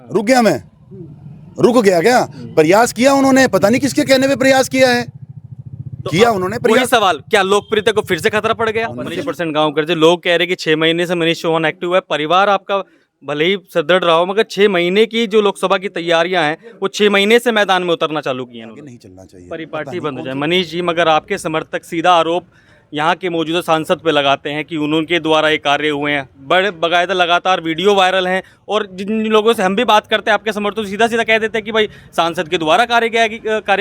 रुक गया मैं, रुक गया क्या? प्रयास किया उन्होंने, पता नहीं किसके कहने पे प्रयास किया है, किया उन्होंने वही प्रयास। सवाल, क्या लोकप्रियता को फिर से खतरा पड़ गया? 19% गांव कर, लोग कह रहे हैं कि 6 महीने से मनीष चौहान एक्टिव हुआ है, परिवार आपका भले ही सुदृढ़ रहा हो, मगर 6 महीने की जो लोकसभा की तैयारियां हैं वो 6 महीने से मैदान में उतरना चालू की हैं आगे उन्होंने। नहीं चलना चाहिए, परिपाटी बंद हो जाए मनीष जी, मगर आपके समर्थक सीधा आरोप यहाँ के मौजूदा सांसद पे लगाते हैं कि उनके द्वारा ये कार्य हुए हैं, बड़े बाकायदा लगातार वीडियो वायरल हैं, और जिन लोगों से हम भी बात करते हैं आपके समर्थक सीधा सीधा कह देते हैं कि भाई सांसद के द्वारा कार्य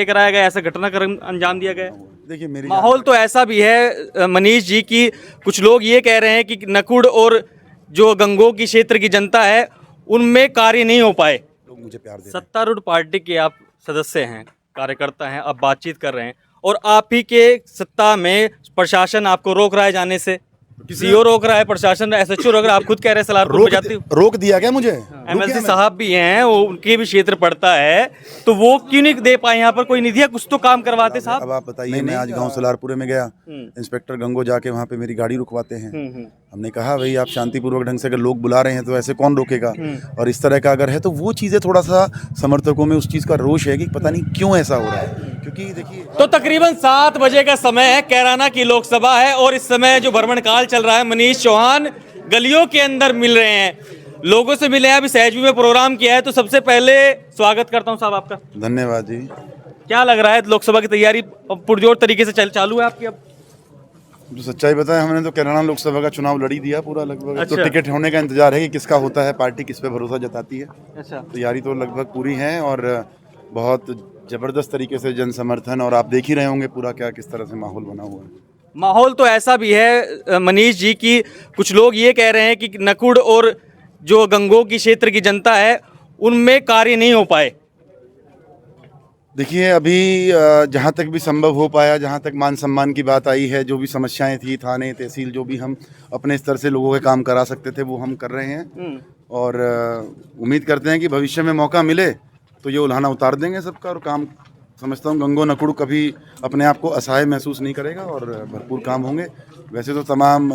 कराया गया, ऐसा घटनाक्रम अंजाम दिया गया। देखिए मेरी माहौल तो ऐसा भी है मनीष जी की कुछ लोग ये कह रहे हैं कि नकुड़ और जो गंगों की क्षेत्र की जनता है उनमें कार्य नहीं हो पाए। लोग मुझे प्यार दे रहे हैं। सत्तारूढ़ पार्टी के आप सदस्य हैं, कार्यकर्ता हैं, अब बातचीत कर रहे हैं, और आप ही के सत्ता में प्रशासन आपको रोक रहा है जाने से, सीओ रोक रहा है, प्रशासन एसएचओ रोक रहा है, आप खुद कह रहे हैं सलारपुर में जाती हूँ। रोक दिया क्या मुझे? एमएलसी साहब भी हैं, वो उनके भी क्षेत्र पड़ता है, तो वो क्यों नहीं दे पाए यहाँ पर कोई निधि, कुछ तो काम करवाते साहब। अब आप बताइए, मैं आज गांव सलारपुरे में गया, इंस्पेक्टर गंगो जाके वहाँ पे मेरी गाड़ी रुकवाते हैं। हमने कहा भाई आप शांतिपूर्वक ढंग से अगर लोग बुला रहे हैं तो ऐसे कौन रोकेगा, और इस तरह का अगर है तो वो चीज़ें थोड़ा सा समर्थकों में उस चीज़ का रोष है कि पता नहीं क्यों ऐसा हो रहा है। क्योंकि देखिए तो तकरीबन 7 बजे का समय है, कैराना की लोकसभा है, और इस समय जो भ्रमण काल चल रहा है, मनीष चौहान गलियों के अंदर मिल रहे हैं, लोगों से मिले हैं। अभी सहजवी में प्रोग्राम किया है, तो सबसे पहले स्वागत करता हूं साहब आपका। धन्यवाद जी। क्या लग रहा है, लोकसभा की तैयारी पुरजोर तरीके से चालू है आपकी? अब जो सच्चाई बताएं, हमने तो कैराना लोकसभा का चुनाव लड़ी दिया पूरा लगभग। अच्छा। तो टिकट होने का इंतजार है कि किसका होता है, पार्टी किस पे भरोसा जताती है। अच्छा, तैयारी तो लगभग पूरी है और बहुत जबरदस्त तरीके से जन समर्थन, और आप देख ही रहे होंगे पूरा क्या किस तरह से माहौल बना हुआ है। माहौल तो ऐसा भी है मनीष जी की कुछ लोग ये कह रहे हैं कि नकुड़ और जो गंगों की क्षेत्र की जनता है उनमें कार्य नहीं हो पाए। देखिए अभी जहाँ तक भी संभव हो पाया, जहाँ तक मान सम्मान की बात आई है, जो भी समस्याएं थी, थाने तहसील जो भी हम अपने स्तर से लोगों के काम करा सकते थे वो हम कर रहे हैं, और उम्मीद करते हैं कि भविष्य में मौका मिले तो ये उल्हाना उतार देंगे सबका, और काम समझता हूँ गंगो नकुड़ कभी अपने आप को असहाय महसूस नहीं करेगा और भरपूर काम होंगे। वैसे तो तमाम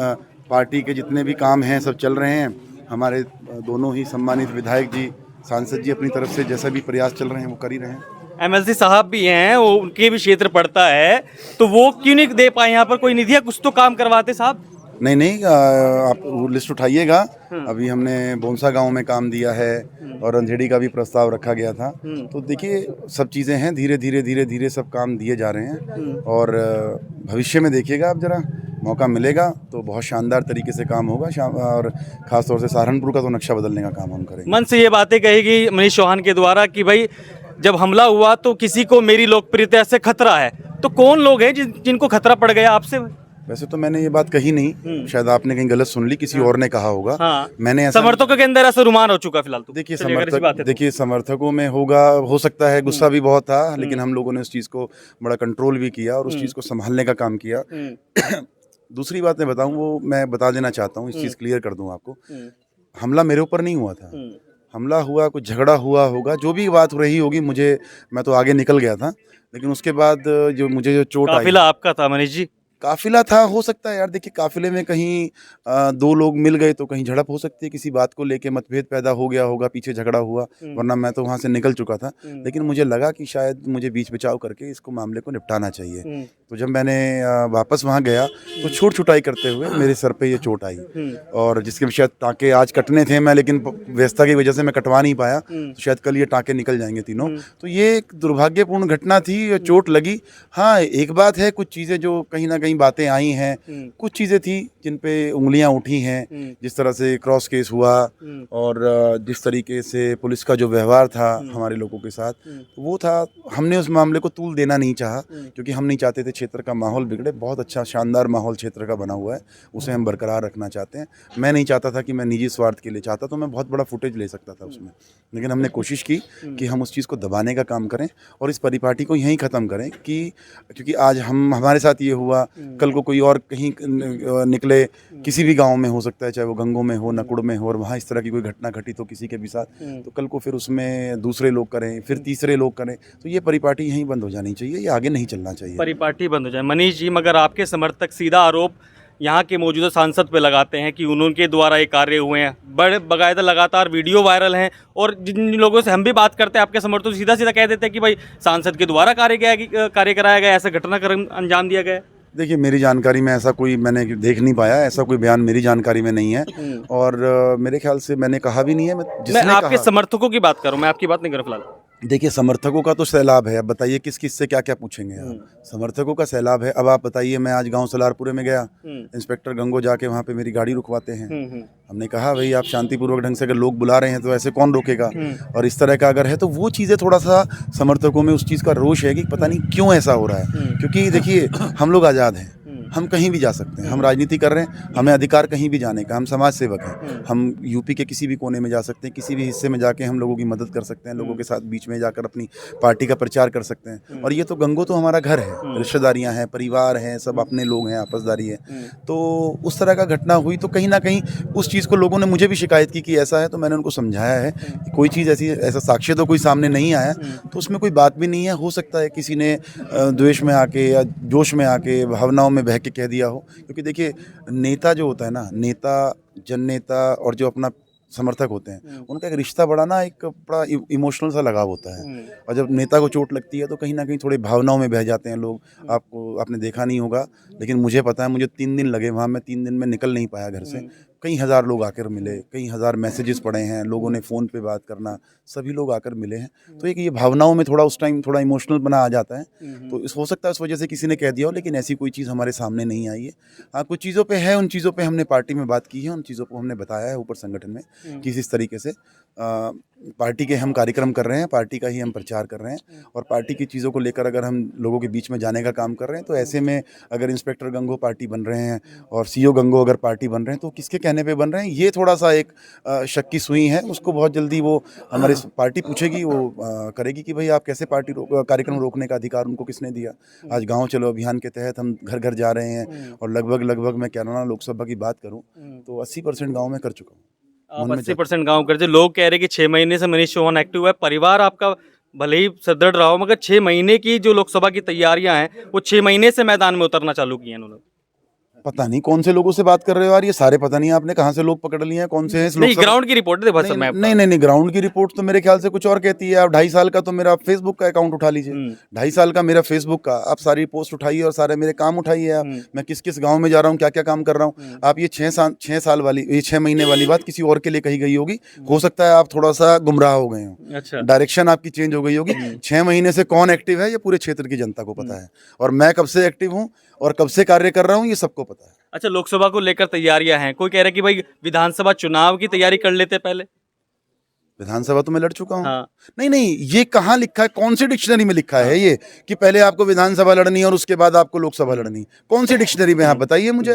पार्टी के जितने भी काम हैं सब चल रहे हैं। हमारे दोनों ही सम्मानित विधायक जी, सांसद जी अपनी तरफ से जैसे भी प्रयास चल रहे हैं वो कर ही रहे हैं। एमएलसी साहब भी हैं, वो उनके भी क्षेत्र पड़ता है, तो वो क्यों नहीं दे पाए यहाँ पर कोई निधि, कुछ तो काम करवाते साहब। नहीं, आप वो लिस्ट उठाइएगा। अभी हमने बोनसा गांव में काम दिया है और अंधेड़ी का भी प्रस्ताव रखा गया था। तो देखिए सब चीज़ें हैं, धीरे धीरे सब काम दिए जा रहे हैं, और भविष्य में देखिएगा आप जरा, मौका मिलेगा तो बहुत शानदार तरीके से काम होगा। और ख़ासतौर से सहारनपुर का तो नक्शा बदलने का काम हम करेंगे। मन से ये बातें कहेगी मनीष चौहान के द्वारा कि भाई जब हमला हुआ तो किसी को मेरी लोकप्रियता से खतरा है, तो कौन लोग हैं जिनको खतरा पड़ गया आपसे? वैसे तो मैंने ये बात कही नहीं, शायद आपने कहीं गलत सुन ली, किसी और ने कहा होगा। हाँ। मैंने ऐसा समर्थकों के अंदर ऐसा रुमान हो चुका फिलहाल तो। देखिए समर्थकों में होगा, हो सकता है, गुस्सा भी बहुत था, लेकिन हम लोगों ने उस चीज़ को बड़ा कंट्रोल भी किया और उस चीज़ को संभालने का काम किया। दूसरी बात मैं बताऊं, वो मैं बता देना चाहता हूँ, इस चीज़ क्लियर कर दूं आपको। हमला मेरे ऊपर नहीं हुआ था, हमला हुआ, कुछ झगड़ा हुआ होगा, जो भी बात रही होगी, मैं तो आगे निकल गया था, लेकिन उसके बाद जो चोट आई, काफिला आपका था मनीष जी? काफिला था, हो सकता है यार। देखिए काफिले में कहीं 2 लोग मिल गए तो कहीं झड़प हो सकती है, किसी बात को लेके मतभेद पैदा हो गया होगा, पीछे झगड़ा हुआ, वरना मैं तो वहाँ से निकल चुका था। लेकिन मुझे लगा कि शायद मुझे बीच बचाव करके इसको मामले को निपटाना चाहिए। तो जब मैंने वापस वहाँ गया तो छूट छुटाई करते हुए मेरे सर पे ये चोट आई, और जिसके शायद टाँके आज कटने थे, मैं लेकिन व्यस्तता की वजह से मैं कटवा नहीं पाया, तो शायद कल ये टाँके निकल जाएंगे तीनों। तो ये एक दुर्भाग्यपूर्ण घटना थी, चोट लगी। हाँ, एक बात है, कुछ चीज़ें जो कहीं ना कहीं बातें आई हैं, कुछ चीज़ें थी जिन पे उंगलियां उठी हैं, जिस तरह से क्रॉस केस हुआ और जिस तरीके से पुलिस का जो व्यवहार था हमारे लोगों के साथ, वो था, हमने उस मामले को तूल देना नहीं चाहा, क्योंकि हम नहीं चाहते थे क्षेत्र का माहौल बिगड़े। बहुत अच्छा शानदार माहौल क्षेत्र का बना हुआ है, उसे हम बरकरार रखना चाहते हैं। मैं नहीं चाहता था कि मैं निजी स्वार्थ के लिए चाहता, तो मैं बहुत बड़ा फुटेज ले सकता था उसमें, लेकिन हमने कोशिश की कि हम उस चीज़ को दबाने का काम करें और इस परिपाटी को यहीं ख़त्म करें, कि क्योंकि आज हमारे साथ ये हुआ, कल को कोई और कहीं निकले, किसी भी गांव में हो सकता है, चाहे वो गंगों में हो, नकुड़ में हो, और वहाँ इस तरह की कोई घटना घटी तो किसी के भी साथ, तो कल को फिर उसमें दूसरे लोग करें, फिर तीसरे लोग करें, तो ये परिपाटी यहीं बंद हो जानी चाहिए, ये आगे नहीं चलना चाहिए। परिपाटी बंद हो जाए मनीष जी, मगर आपके समर्थक सीधा आरोप यहाँ के मौजूदा सांसद पे लगाते हैं कि उनके द्वारा ये कार्य हुए हैं, बड़े बाकायदा लगातार वीडियो वायरल हैं। और जिन लोगों से हम भी बात करते हैं आपके समर्थक सीधा सीधा कह देते हैं कि भाई सांसद के द्वारा कार्य कराया गया, ऐसा घटनाक्रम अंजाम दिया गया है। देखिए, मेरी जानकारी में ऐसा कोई मैंने देख नहीं पाया, ऐसा कोई बयान मेरी जानकारी में नहीं है। और मेरे ख्याल से मैंने कहा भी नहीं है। मैं आपके समर्थकों की बात करूं, मैं आपकी बात नहीं कर रहा फिलहाल। देखिए, समर्थकों का तो सैलाब है। अब बताइए किस किस से क्या क्या पूछेंगे आप। समर्थकों का सैलाब है। अब आप बताइए, मैं आज गांव सलारपुरे में गया, इंस्पेक्टर गंगो जाके वहाँ पे मेरी गाड़ी रुकवाते हैं। हमने कहा भाई आप शांतिपूर्वक ढंग से अगर लोग बुला रहे हैं तो ऐसे कौन रोकेगा। और इस तरह का अगर है तो वो चीज़ें थोड़ा सा समर्थकों में उस चीज़ का रोष है कि पता नहीं क्यों ऐसा हो रहा है। क्योंकि देखिए, हम लोग आज़ाद हैं, हम कहीं भी जा सकते हैं, हम राजनीति कर रहे हैं, हमें अधिकार कहीं भी जाने का, हम समाज सेवक हैं। हम यूपी के किसी भी कोने में जा सकते हैं, किसी भी हिस्से में जाके हम लोगों की मदद कर सकते हैं, लोगों के साथ बीच में जाकर अपनी पार्टी का प्रचार कर सकते हैं। और ये तो गंगो तो हमारा घर है, रिश्तेदारियां हैं, परिवार हैं, सब अपने लोग हैं, आपसदारी है। तो उस तरह का घटना हुई तो कहीं ना कहीं उस चीज़ को लोगों ने मुझे भी शिकायत की कि ऐसा है, तो मैंने उनको समझाया है कि कोई चीज़ ऐसा साक्ष्य तो कोई सामने नहीं आया, तो उसमें कोई बात भी नहीं है। हो सकता है किसी ने द्वेष में आके या जोश में आके भावनाओं में बह के कह दिया हो। क्योंकि देखिए, नेता जो होता है ना, नेता, जन नेता और जो अपना समर्थक होते हैं, उनका एक रिश्ता बड़ा ना, एक बड़ा इमोशनल सा लगाव होता है। और जब नेता को चोट लगती है तो कहीं ना कहीं थोड़े भावनाओं में बह जाते हैं लोग। आपने देखा नहीं होगा, लेकिन मुझे पता है, मुझे 3 दिन लगे वहाँ, मैं 3 दिन में निकल नहीं पाया घर से। कई हज़ार लोग आकर मिले, कई हज़ार मैसेजेस पड़े हैं, लोगों ने फ़ोन पे बात करना, सभी लोग आकर मिले हैं। तो एक ये भावनाओं में थोड़ा उस टाइम थोड़ा इमोशनल बना आ जाता है। तो हो सकता है उस वजह से किसी ने कह दिया हो, लेकिन ऐसी कोई चीज़ हमारे सामने नहीं आई है। हाँ, कुछ चीज़ों पे है, उन चीज़ों पे हमने पार्टी में बात की है, उन चीज़ों को हमने बताया है ऊपर संगठन में कि इस तरीके से पार्टी के हम कार्यक्रम कर रहे हैं, पार्टी का ही हम प्रचार कर रहे हैं। और पार्टी की चीज़ों को लेकर अगर हम लोगों के बीच में जाने का काम कर रहे हैं, तो ऐसे में अगर इंस्पेक्टर गंगो पार्टी बन रहे हैं और सीओ गंगो अगर पार्टी बन रहे हैं, तो किसके कहने पे बन रहे हैं, ये थोड़ा सा एक शक की सुई है। उसको बहुत जल्दी वो हमारी पार्टी पूछेगी, वो करेगी कि भाई आप कैसे कार्यक्रम रोकने का अधिकार उनको किसने दिया। आज गाँव चलो अभियान के तहत हम घर घर जा रहे हैं और लगभग मैं कैराना लोकसभा की बात करूँ तो 80% गाँव में कर चुका हूँ। आप 80% गाँव कर जो लोग कह रहे हैं कि 6 महीने से मनीष चौहान एक्टिव है। परिवार आपका भले ही सदृढ़ रहा हो, मगर 6 महीने की जो लोकसभा की तैयारियां हैं, वो 6 महीने से मैदान में उतरना चालू किए हैं उन्होंने। पता नहीं कौन से लोगों से बात कर रहे हो यार, ये सारे पता नहीं आपने कहाँ से लोग पकड़ लिए हैं, कौन से हैं। नहीं, ग्राउंड की रिपोर्ट है भाई। नहीं, ग्राउंड की रिपोर्ट तो मेरे ख्याल से कुछ और कहती है। आप 2.5 साल का तो मेरा फेसबुक का अकाउंट उठा लीजिए, 2.5 साल का मेरा फेसबुक का, आप सारी पोस्ट उठाइए और सारे मेरे काम उठाइए। आप मैं किस किस गाँव में जा रहा हूँ, क्या क्या काम कर रहा हूँ। आप ये 6 साल वाली, ये 6 महीने वाली बात किसी और के लिए कही गई होगी। हो सकता है आप थोड़ा सा गुमराह हो गए हो, अच्छा, डायरेक्शन आपकी चेंज हो गई होगी। 6 महीने से कौन एक्टिव है ये पूरे क्षेत्र की जनता को पता है, और मैं कब से एक्टिव हूँ और कब से कार्य कर रहा हूँ ये सबको पता है। अच्छा, लोकसभा को लेकर तैयारियां हैं, कोई कह रहा है कि भाई विधानसभा चुनाव की तैयारी कर लेते पहले। विधानसभा तो मैं लड़ चुका हूँ। हाँ। नहीं, ये कहाँ लिखा है, कौन सी डिक्शनरी में लिखा है ये कि पहले आपको विधानसभा लड़नी है और उसके बाद आपको लोकसभा लड़नी? कौन सी डिक्शनरी में? आप बताइए मुझे।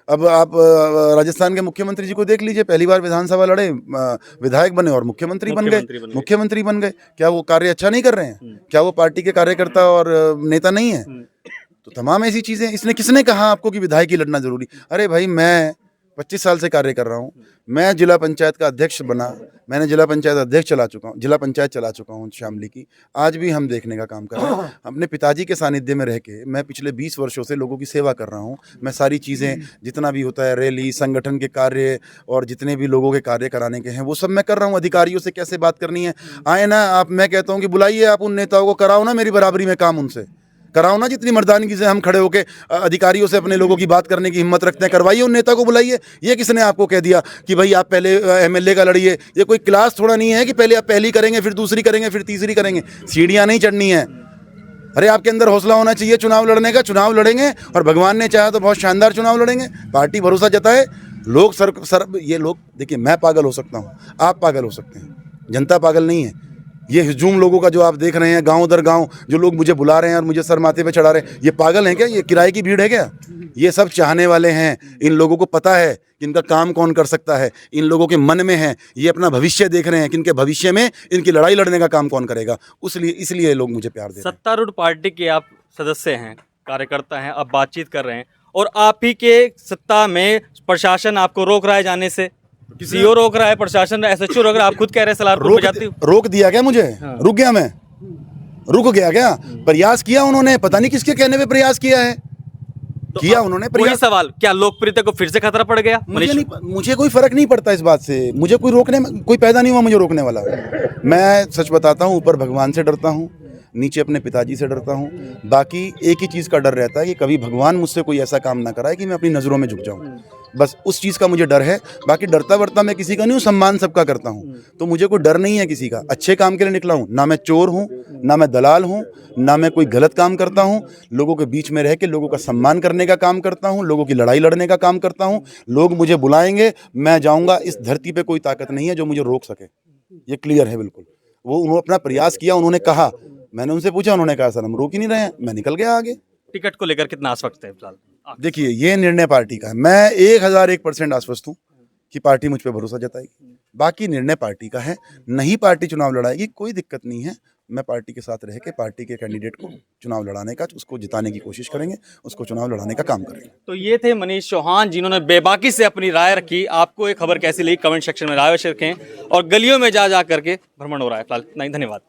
अब आप राजस्थान के मुख्यमंत्री जी को देख लीजिए, पहली बार विधानसभा लड़े, विधायक बने और मुख्यमंत्री बन गए। क्या वो कार्य अच्छा नहीं कर रहे हैं? क्या वो पार्टी के कार्यकर्ता और नेता नहीं है? तो तमाम ऐसी चीज़ें। इसने किसने कहा आपको कि विधायक ही लड़ना जरूरी? अरे भाई, मैं 25 साल से कार्य कर रहा हूँ। मैं जिला पंचायत का अध्यक्ष बना, मैंने जिला पंचायत अध्यक्ष चला चुका हूँ, जिला पंचायत चला चुका हूँ शामली की। आज भी हम देखने का काम कर रहे हैं। अपने पिताजी के सानिध्य में रह के मैं पिछले 20 वर्षों से लोगों की सेवा कर रहा हूँ। मैं सारी चीज़ें, जितना भी होता है, रैली, संगठन के कार्य और जितने भी लोगों के कार्य कराने के हैं, वो सब मैं कर रहा हूँ। अधिकारियों से कैसे बात करनी है, आए ना आप, मैं कहता हूँ कि बुलाइए आप उन नेताओं को, कराओ ना मेरी बराबरी में काम, उनसे कराओ ना। जितनी मर्दानगी से हम खड़े होकर अधिकारियों से अपने लोगों की बात करने की हिम्मत रखते हैं, करवाइए, उन नेता को बुलाइए। ये किसने आपको कह दिया कि भाई आप पहले एमएलए का लड़िए? ये कोई क्लास थोड़ा नहीं है कि पहले आप पहली करेंगे, फिर दूसरी करेंगे, फिर तीसरी करेंगे। सीढ़ियाँ नहीं चढ़नी है। अरे आपके अंदर हौसला होना चाहिए चुनाव लड़ने का। चुनाव लड़ेंगे और भगवान ने चाहा तो बहुत शानदार चुनाव लड़ेंगे। पार्टी भरोसा जताए, लोग ये लोग, देखिए, मैं पागल हो सकता हूँ, आप पागल हो सकते हैं, जनता पागल नहीं है। ये हुजूम लोगों का जो आप देख रहे हैं, गांव दर गांव जो लोग मुझे बुला रहे हैं और मुझे सर माथे पे चढ़ा रहे हैं, ये पागल हैं क्या? ये किराए की भीड़ है क्या? ये सब चाहने वाले हैं। इन लोगों को पता है कि इनका काम कौन कर सकता है, इन लोगों के मन में है। ये अपना भविष्य देख रहे हैं कि इनके भविष्य में इनकी लड़ाई लड़ने का काम कौन करेगा। इसलिए लोग मुझे प्यार दे रहे हैं। सत्तारूढ़ पार्टी के आप सदस्य हैं, कार्यकर्ता हैं, अब बातचीत कर रहे हैं और आप ही के सत्ता में प्रशासन आपको रोक रहा है जाने से। सीओ रोक रहा है, प्रशासन, एसएचओ रोक रहा है। आप खुद कह रहे हैं सलारपुर में जाती हूँ। रोक दिया क्या मुझे? हाँ। रुक गया मैं? रुक गया क्या? प्रयास किया उन्होंने, पता नहीं किसके कहने पे प्रयास किया है। किया उन्होंने वही प्रयास। सवाल, क्या लोकप्रियता को फिर से खतरा पड़ गया? मुझे कोई फर्क नहीं पड़ता इस बात से, मुझे कोई रोकने में कोई पैदा नहीं हुआ मुझे रोकने वाला। मैं सच बताता हूँ, ऊपर भगवान से डरता हूँ, नीचे अपने पिताजी से डरता हूँ। बाकी एक ही चीज़ का डर रहता है कि कभी भगवान मुझसे कोई ऐसा काम ना कराए कि मैं अपनी नज़रों में झुक जाऊँ। बस उस चीज़ का मुझे डर है। बाकी डरता वरता मैं किसी का नहीं हूँ, सम्मान सबका करता हूँ, तो मुझे कोई डर नहीं है किसी का। अच्छे काम के लिए निकला हूँ, ना मैं चोर हूँ, ना मैं दलाल हूँ, ना मैं कोई गलत काम करता हूँ। लोगों के बीच में रह के लोगों का सम्मान करने का काम करता हूँ, लोगों की लड़ाई लड़ने का काम करता हूँ। लोग मुझे बुलाएंगे, मैं जाऊँगा। इस धरती पे कोई ताकत नहीं है जो मुझे रोक सके, ये क्लियर है बिल्कुल। उन्होंने अपना प्रयास किया, उन्होंने कहा, मैंने उनसे पूछा, उन्होंने कहा सर हम रोक ही नहीं रहे हैं, मैं निकल गया आगे। टिकट को लेकर कितना आश्वस्त है फिलहाल? देखिए, ये निर्णय पार्टी का है। मैं 1001% आश्वस्त हूँ कि पार्टी मुझ पे भरोसा जताएगी। बाकी निर्णय पार्टी का है, नहीं पार्टी चुनाव लड़ाएगी, कोई दिक्कत नहीं है। मैं पार्टी के साथ रह के पार्टी के कैंडिडेट को चुनाव लड़ाने का, उसको जिताने की कोशिश करेंगे, उसको चुनाव लड़ाने का काम करेंगे। तो ये थे मनीष चौहान, जिन्होंने बेबाकी से अपनी राय रखी। आपको ये खबर कैसी लगी कमेंट सेक्शन में राय अवश्य रखें, और गलियों में जा करके भ्रमण हो रहा है फिलहाल। नहीं, धन्यवाद।